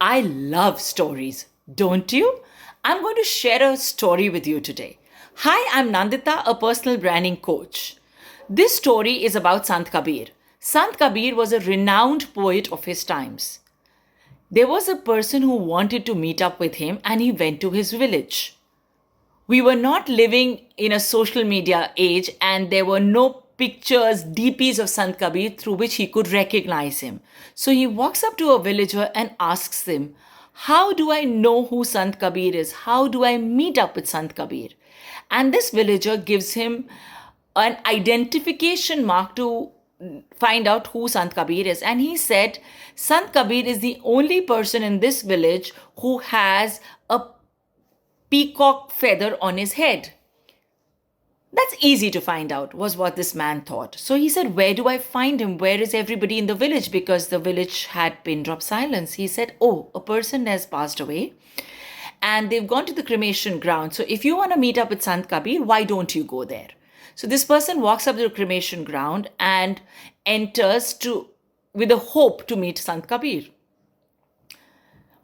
I love stories, don't you? I'm going to share a story with you today. Hi, I'm Nandita, a personal branding coach. This story is about Sant Kabir. Sant Kabir was a renowned poet of his times. There was a person who wanted to meet up with him and he went to his village. We were not living in a social media age and there were no pictures, DPs of Sant Kabir through which he could recognize him. So he walks up to a villager and asks him, how do I know who Sant Kabir is? How do I meet up with Sant Kabir? And this villager gives him an identification mark to find out who Sant Kabir is. And he said, Sant Kabir is the only person in this village who has a peacock feather on his head. That's easy to find out, was what this man thought. So he said, where do I find him? Where is everybody in the village? Because the village had pin drop silence. He said, oh, a person has passed away and they've gone to the cremation ground. So if you want to meet up with Sant Kabir, why don't you go there? So this person walks up to the cremation ground and enters with a hope to meet Sant Kabir.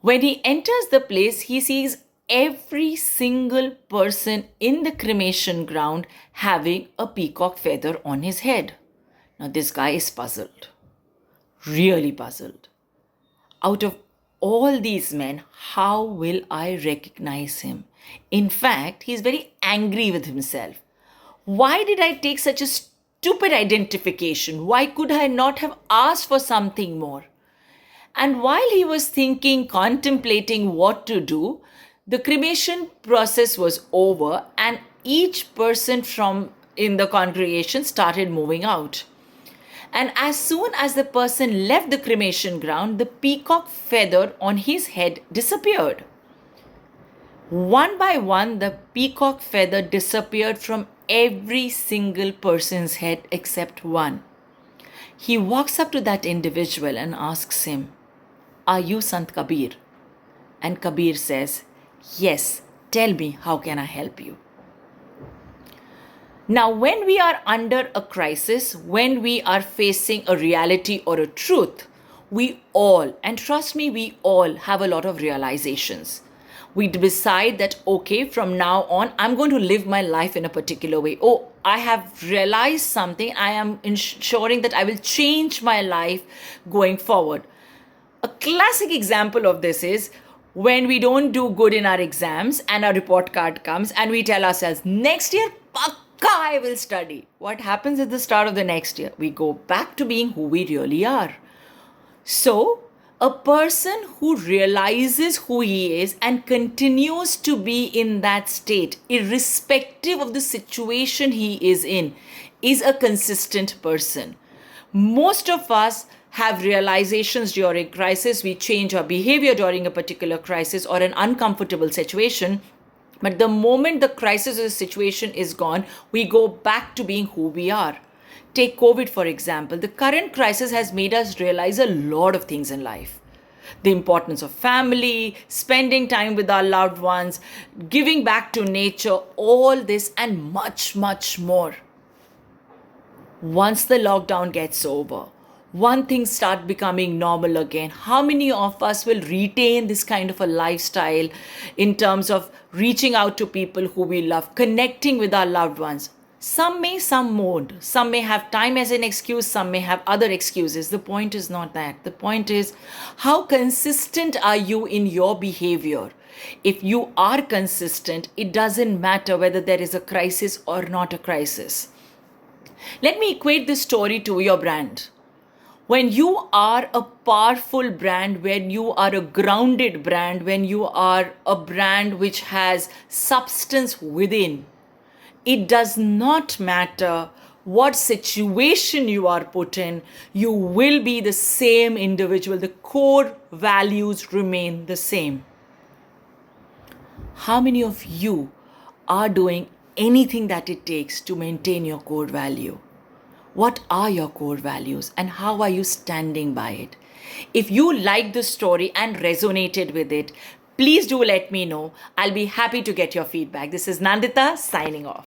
When he enters the place, he sees every single person in the cremation ground having a peacock feather on his head. Now this guy is puzzled, really puzzled. Out of all these men, how will I recognize him? In fact, he's very angry with himself. Why did I take such a stupid identification? Why could I not have asked for something more? And while he was thinking, contemplating what to do, the cremation process was over and each person in the congregation started moving out. And as soon as the person left the cremation ground, the peacock feather on his head disappeared. One by one, the peacock feather disappeared from every single person's head except one. He walks up to that individual and asks him, are you Sant Kabir? And Kabir says, yes, tell me, how can I help you? Now, when we are under a crisis, when we are facing a reality or a truth, we all, and trust me, we all have a lot of realizations. We decide that, okay, from now on, I'm going to live my life in a particular way. Oh, I have realized something. I am ensuring that I will change my life going forward. A classic example of this is when we don't do good in our exams and our report card comes and we tell ourselves, next year, pakka I will study. What happens at the start of the next year? We go back to being who we really are. So, a person who realizes who he is and continues to be in that state, irrespective of the situation he is in, is a consistent person. Most of us have realizations during crisis. We change our behavior during a particular crisis or an uncomfortable situation. But the moment the crisis or the situation is gone, we go back to being who we are. Take COVID, for example. The current crisis has made us realize a lot of things in life. The importance of family, spending time with our loved ones, giving back to nature, all this and much, much more. Once the lockdown gets over, one thing start becoming normal again. How many of us will retain this kind of a lifestyle in terms of reaching out to people who we love, connecting with our loved ones? Some may, some won't. Some may have time as an excuse, some may have other excuses. The point is not that. The point is, how consistent are you in your behavior? If you are consistent, it doesn't matter whether there is a crisis or not a crisis. Let me equate this story to your brand. When you are a powerful brand, when you are a grounded brand, when you are a brand which has substance within, it does not matter what situation you are put in, you will be the same individual. The core values remain the same. How many of you are doing anything that it takes to maintain your core value? What are your core values and how are you standing by it? If you liked the story and resonated with it, please do let me know. I'll be happy to get your feedback. This is Nandita signing off.